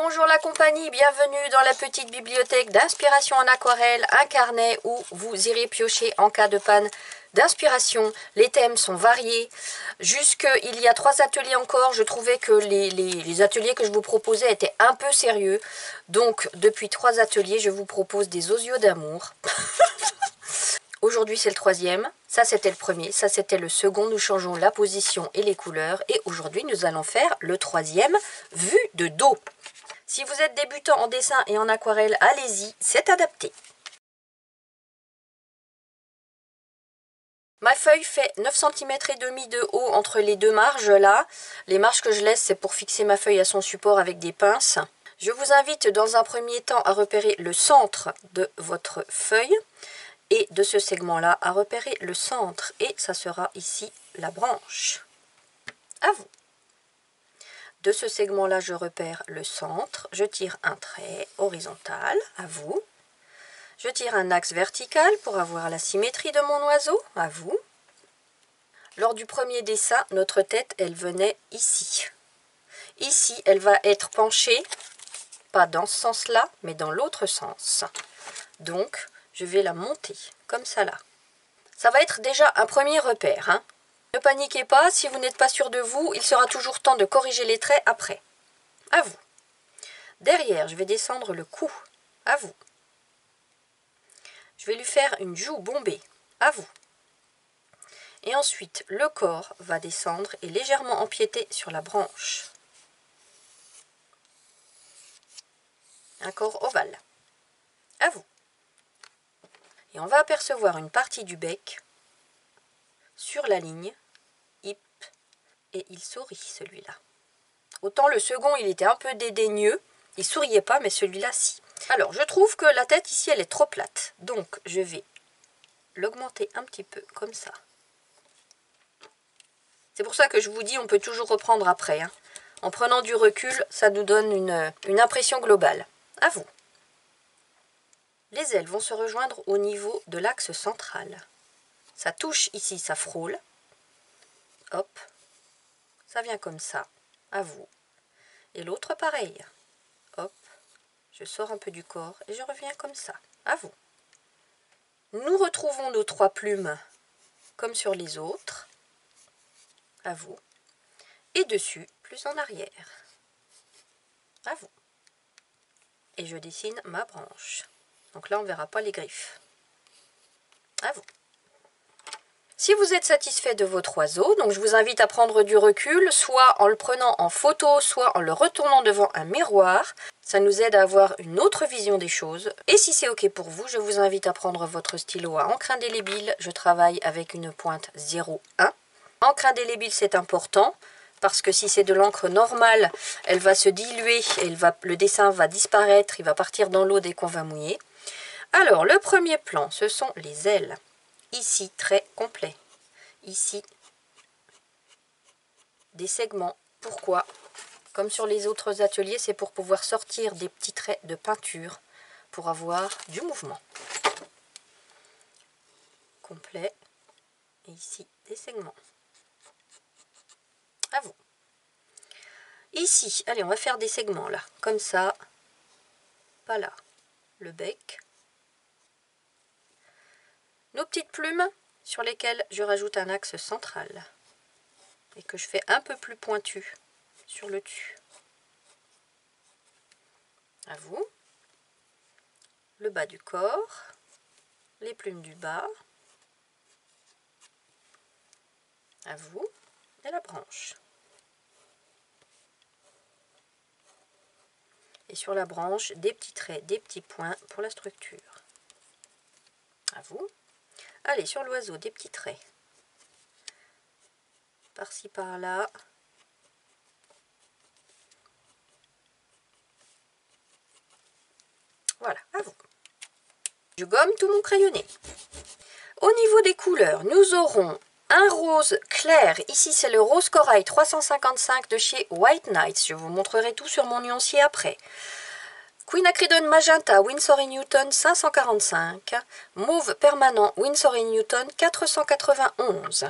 Bonjour la compagnie, bienvenue dans la petite bibliothèque d'inspiration en aquarelle, un carnet où vous irez piocher en cas de panne d'inspiration. Les thèmes sont variés. Jusqu'il y a 3 ateliers encore, je trouvais que les ateliers que je vous proposais étaient un peu sérieux. Donc depuis 3 ateliers, je vous propose des osios d'amour. Aujourd'hui c'est le 3e, ça c'était le premier, ça c'était le second, nous changeons la position et les couleurs. Et aujourd'hui nous allons faire le 3e, vue de dos. Si vous êtes débutant en dessin et en aquarelle, allez-y, c'est adapté. Ma feuille fait 9 cm et demi de haut entre les deux marges là. Les marges que je laisse, c'est pour fixer ma feuille à son support avec des pinces. Je vous invite dans un premier temps à repérer le centre de votre feuille. Et de ce segment-là, à repérer le centre. Et ça sera ici la branche. À vous. De ce segment-là, je repère le centre. Je tire un trait horizontal. À vous. Je tire un axe vertical pour avoir la symétrie de mon oiseau. À vous. Lors du premier dessin, notre tête, elle venait ici. Ici, elle va être penchée, pas dans ce sens-là, mais dans l'autre sens. Donc, je vais la monter, comme ça là. Ça va être déjà un premier repère. Hein. Ne paniquez pas, si vous n'êtes pas sûr de vous, il sera toujours temps de corriger les traits après. À vous. Derrière, je vais descendre le cou. À vous. Je vais lui faire une joue bombée. À vous. Et ensuite, le corps va descendre et légèrement empiéter sur la branche. Un corps ovale. À vous. Et on va apercevoir une partie du bec sur la ligne, hip, et il sourit celui-là. Autant le second, il était un peu dédaigneux, il souriait pas, mais celui-là, si. Alors, je trouve que la tête ici, elle est trop plate. Donc, je vais l'augmenter un petit peu, comme ça. C'est pour ça que je vous dis, on peut toujours reprendre après. Hein. En prenant du recul, ça nous donne une impression globale. À vous. Les ailes vont se rejoindre au niveau de l'axe central. Ça touche ici, ça frôle. Hop. Ça vient comme ça. À vous. Et l'autre pareil. Hop. Je sors un peu du corps et je reviens comme ça. À vous. Nous retrouvons nos 3 plumes comme sur les autres. À vous. Et dessus, plus en arrière. À vous. Et je dessine ma branche. Donc là, on ne verra pas les griffes. À vous. Si vous êtes satisfait de votre oiseau, donc je vous invite à prendre du recul, soit en le prenant en photo, soit en le retournant devant un miroir. Ça nous aide à avoir une autre vision des choses. Et si c'est OK pour vous, je vous invite à prendre votre stylo à encre indélébile. Je travaille avec une pointe 0,1. Encre indélébile, c'est important. Parce que si c'est de l'encre normale, elle va se diluer, le dessin va disparaître, il va partir dans l'eau dès qu'on va mouiller. Alors, le premier plan, ce sont les ailes. Ici, trait complet. Ici, des segments. Pourquoi? Comme sur les autres ateliers, c'est pour pouvoir sortir des petits traits de peinture pour avoir du mouvement. Complet. Et ici, des segments. À vous. Ici, allez, on va faire des segments là, comme ça. Pas là. Le bec. Nos petites plumes sur lesquelles je rajoute un axe central et que je fais un peu plus pointu sur le dessus. À vous. Le bas du corps, les plumes du bas. À vous. Et la branche. Et sur la branche, des petits traits, des petits points pour la structure. À vous. Allez, sur l'oiseau, des petits traits. Par-ci, par-là. Voilà, à vous. Je gomme tout mon crayonné. Au niveau des couleurs, nous aurons un rose clair. Ici, c'est le rose corail 355 de chez White Nights. Je vous montrerai tout sur mon nuancier après. Queen Acridone Magenta Winsor & Newton 545. Mauve permanent Winsor & Newton 491.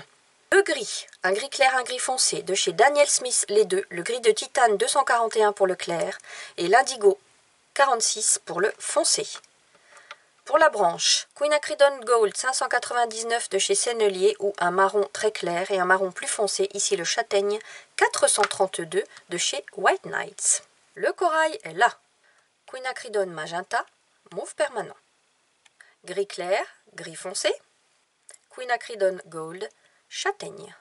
2 gris, un gris clair, un gris foncé, de chez Daniel Smith, les deux, le gris de titane 241 pour le clair et l'indigo 46 pour le foncé. Pour la branche, Quinacridone Gold 599 de chez Sennelier ou un marron très clair et un marron plus foncé, ici le châtaigne 432 de chez White Nights. Le corail est là. Quinacridone Magenta, mauve permanent. Gris clair, gris foncé. Quinacridone Gold, châtaigne.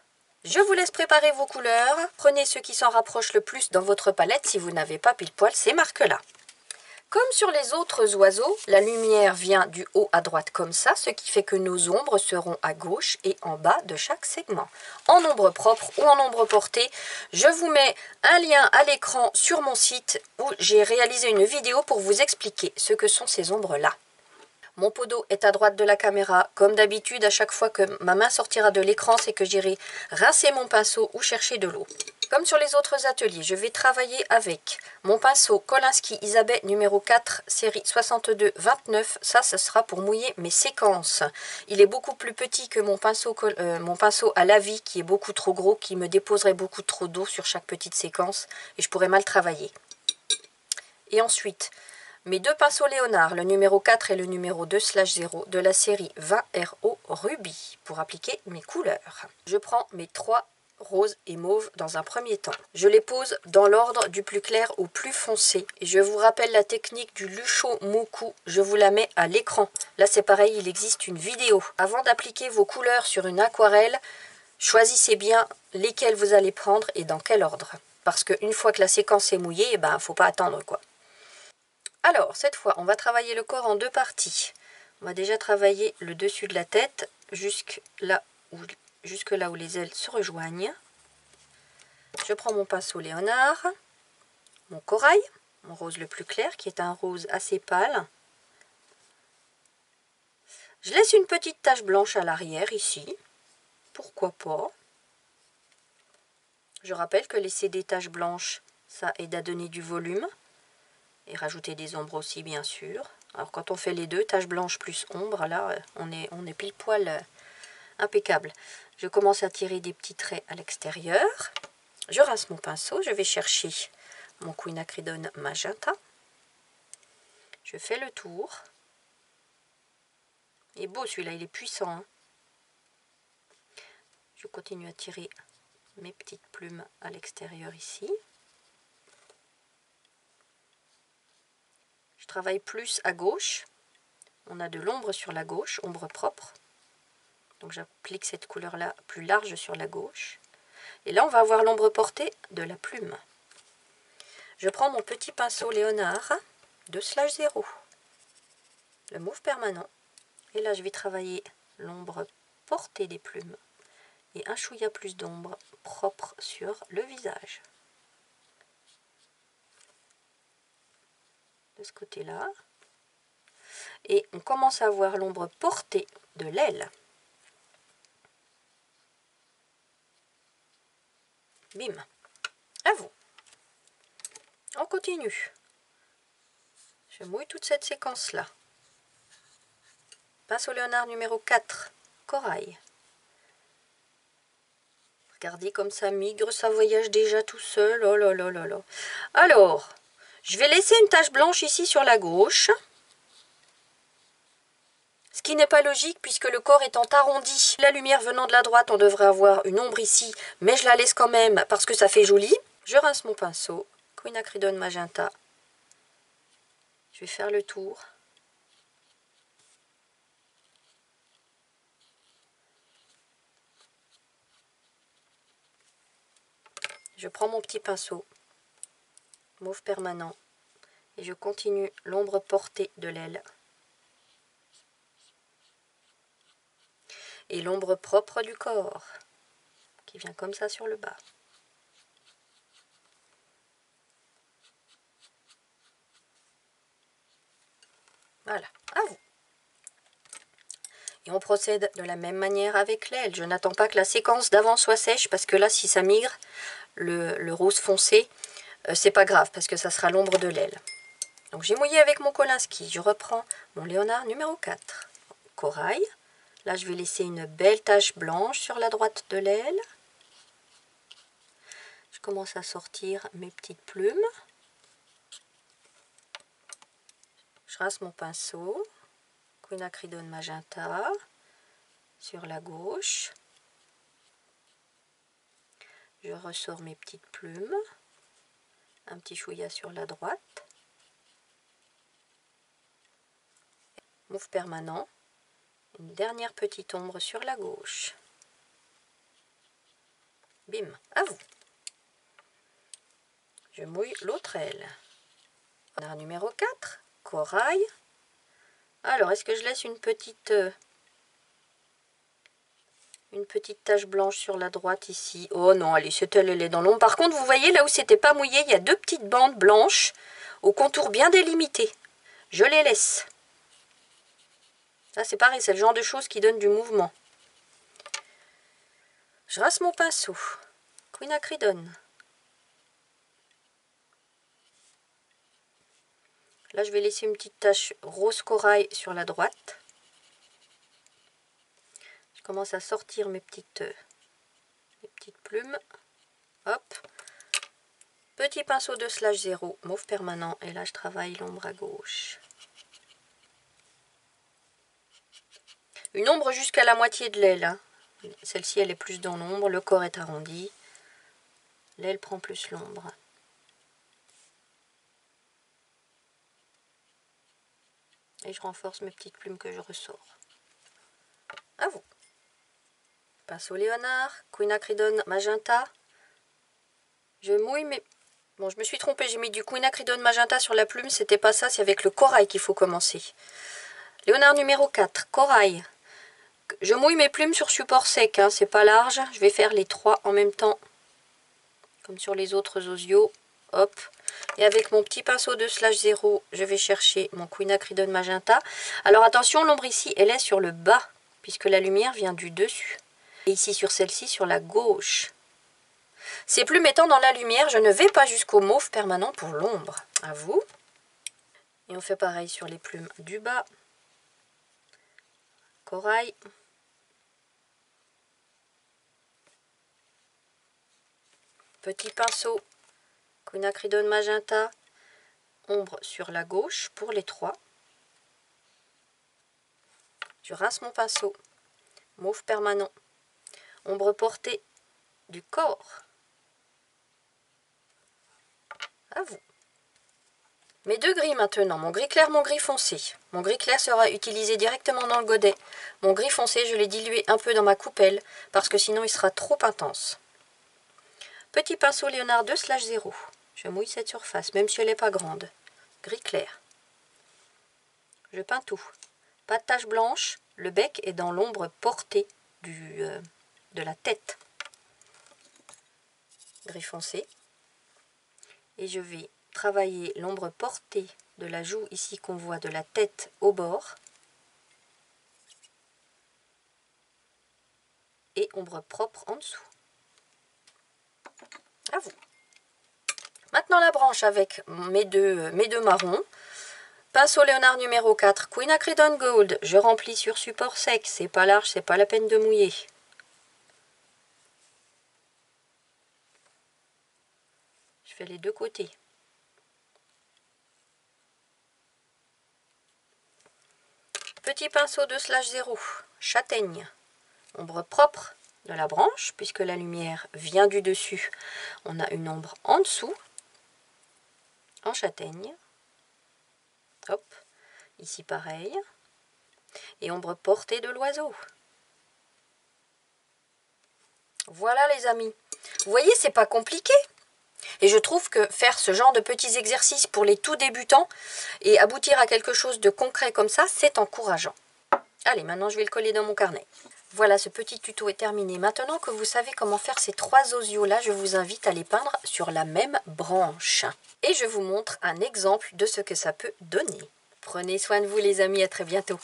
Je vous laisse préparer vos couleurs. Prenez ceux qui s'en rapprochent le plus dans votre palette si vous n'avez pas pile poil ces marques-là. Comme sur les autres oiseaux, la lumière vient du haut à droite comme ça, ce qui fait que nos ombres seront à gauche et en bas de chaque segment. En ombre propre ou en ombre portée, je vous mets un lien à l'écran sur mon site où j'ai réalisé une vidéo pour vous expliquer ce que sont ces ombres-là. Mon pot d'eau est à droite de la caméra. Comme d'habitude, à chaque fois que ma main sortira de l'écran, c'est que j'irai rincer mon pinceau ou chercher de l'eau. Comme sur les autres ateliers, je vais travailler avec mon pinceau Kolinsky Isabelle numéro 4, série 62-29. Ça, ce sera pour mouiller mes séquences. Il est beaucoup plus petit que mon pinceau à la vie, qui est beaucoup trop gros, qui me déposerait beaucoup trop d'eau sur chaque petite séquence, et je pourrais mal travailler. Et ensuite, mes deux pinceaux Léonard, le numéro 4 et le numéro 2/0 de la série 20RO Ruby, pour appliquer mes couleurs. Je prends mes 3 rose et mauve dans un premier temps. Je les pose dans l'ordre du plus clair au plus foncé. Et je vous rappelle la technique du Lucho Moku, je vous la mets à l'écran. Là c'est pareil, il existe une vidéo. Avant d'appliquer vos couleurs sur une aquarelle, choisissez bien lesquelles vous allez prendre et dans quel ordre. Parce qu'une fois que la séquence est mouillée, il ne faut pas attendre quoi. Alors, cette fois, on va travailler le corps en 2 parties. On va déjà travailler le dessus de la tête jusque là où les ailes se rejoignent. Je prends mon pinceau Léonard, mon corail, mon rose le plus clair, qui est un rose assez pâle. Je laisse une petite tache blanche à l'arrière ici. Pourquoi pas? Je rappelle que laisser des taches blanches, ça aide à donner du volume. Et rajouter des ombres aussi, bien sûr. Alors, quand on fait les deux, tache blanche plus ombre, là, on est pile poil impeccable. Je commence à tirer des petits traits à l'extérieur. Je rince mon pinceau. Je vais chercher mon Quinacridone Magenta. Je fais le tour. Il est beau celui-là, il est puissant. Hein. Je continue à tirer mes petites plumes à l'extérieur ici. Je travaille plus à gauche. On a de l'ombre sur la gauche, ombre propre. Donc j'applique cette couleur-là plus large sur la gauche. Et là, on va avoir l'ombre portée de la plume. Je prends mon petit pinceau Léonard 2/0, le mauve permanent. Et là, je vais travailler l'ombre portée des plumes et un chouïa plus d'ombre propre sur le visage. De ce côté-là. Et on commence à voir l'ombre portée de l'aile. Bim. À vous. On continue. Je mouille toute cette séquence-là. Pinceau Léonard numéro 4, corail. Regardez comme ça migre, ça voyage déjà tout seul. Oh là là là là. Alors, je vais laisser une tache blanche ici sur la gauche. Ce qui n'est pas logique puisque le corps étant arrondi, la lumière venant de la droite, on devrait avoir une ombre ici, mais je la laisse quand même parce que ça fait joli. Je rince mon pinceau, Quinacridone Magenta. Je vais faire le tour. Je prends mon petit pinceau, mauve permanent, et je continue l'ombre portée de l'aile. Et l'ombre propre du corps, qui vient comme ça sur le bas. Voilà, à vous. Et on procède de la même manière avec l'aile. Je n'attends pas que la séquence d'avant soit sèche, parce que là, si ça migre, le rose foncé, c'est pas grave, parce que ça sera l'ombre de l'aile. Donc j'ai mouillé avec mon Kolinsky. Je reprends mon Léonard numéro 4. Corail, Là, je vais laisser une belle tache blanche sur la droite de l'aile. Je commence à sortir mes petites plumes. Je rase mon pinceau. Quinacridone magenta sur la gauche. Je ressors mes petites plumes. Un petit chouïa sur la droite. Mauve permanent. Une dernière petite ombre sur la gauche. Bim, à vous. Je mouille l'autre aile. Léonard numéro 4, corail. Alors, est-ce que je laisse une petite tache blanche sur la droite ici? Oh non, allez, cette aile, elle est dans l'ombre. Par contre, vous voyez, là où c'était pas mouillé, il y a deux petites bandes blanches au contour bien délimité. Je les laisse. Là, c'est pareil, c'est le genre de choses qui donne du mouvement. Je rase mon pinceau. Quinacridone. Là, je vais laisser une petite tache rose corail sur la droite. Je commence à sortir mes petites plumes. Hop. Petit pinceau de slash 0, mauve permanent. Et là, je travaille l'ombre à gauche. Une ombre jusqu'à la moitié de l'aile. Hein. Celle-ci, elle est plus dans l'ombre. Le corps est arrondi. L'aile prend plus l'ombre. Et je renforce mes petites plumes que je ressors. À vous. Pinceau Léonard, quinacridone magenta. Je mouille mes... Bon, je me suis trompée, j'ai mis du quinacridone magenta sur la plume. C'était pas ça, c'est avec le corail qu'il faut commencer. Léonard numéro 4, corail. Je mouille mes plumes sur support sec, hein, c'est pas large. Je vais faire les 3 en même temps, comme sur les autres osios. Hop. Et avec mon petit pinceau de slash 0, je vais chercher mon quinacridone magenta. Alors attention, l'ombre ici, elle est sur le bas, puisque la lumière vient du dessus. Et ici sur celle-ci, sur la gauche. Ces plumes étant dans la lumière, je ne vais pas jusqu'au mauve permanent pour l'ombre. À vous. Et on fait pareil sur les plumes du bas. Corail. Petit pinceau. Quinacridone magenta. Ombre sur la gauche pour les 3. Je rase mon pinceau. Mauve permanent. Ombre portée du corps. À vous. Mes deux gris maintenant, mon gris clair, mon gris foncé. Mon gris clair sera utilisé directement dans le godet. Mon gris foncé, je l'ai dilué un peu dans ma coupelle, parce que sinon il sera trop intense. Petit pinceau Léonard 2/0. Je mouille cette surface, même si elle n'est pas grande. Gris clair. Je peins tout. Pas de tache blanche, le bec est dans l'ombre portée de la tête. Gris foncé. Et je vais travailler l'ombre portée de la joue ici qu'on voit de la tête au bord. Et ombre propre en dessous. À vous. Maintenant la branche avec mes deux marrons. Pinceau Léonard numéro 4, quinacridone gold. Je remplis sur support sec. C'est pas large, c'est pas la peine de mouiller. Je fais les deux côtés. Petit pinceau de slash 0, châtaigne. Ombre propre de la branche, puisque la lumière vient du dessus. On a une ombre en dessous, en châtaigne. Hop, ici pareil. Et ombre portée de l'oiseau. Voilà les amis. Vous voyez, c'est pas compliqué. Et je trouve que faire ce genre de petits exercices pour les tout débutants et aboutir à quelque chose de concret comme ça, c'est encourageant. Allez, maintenant je vais le coller dans mon carnet. Voilà, ce petit tuto est terminé. Maintenant que vous savez comment faire ces 3 osios-là, je vous invite à les peindre sur la même branche. Et je vous montre un exemple de ce que ça peut donner. Prenez soin de vous les amis, à très bientôt.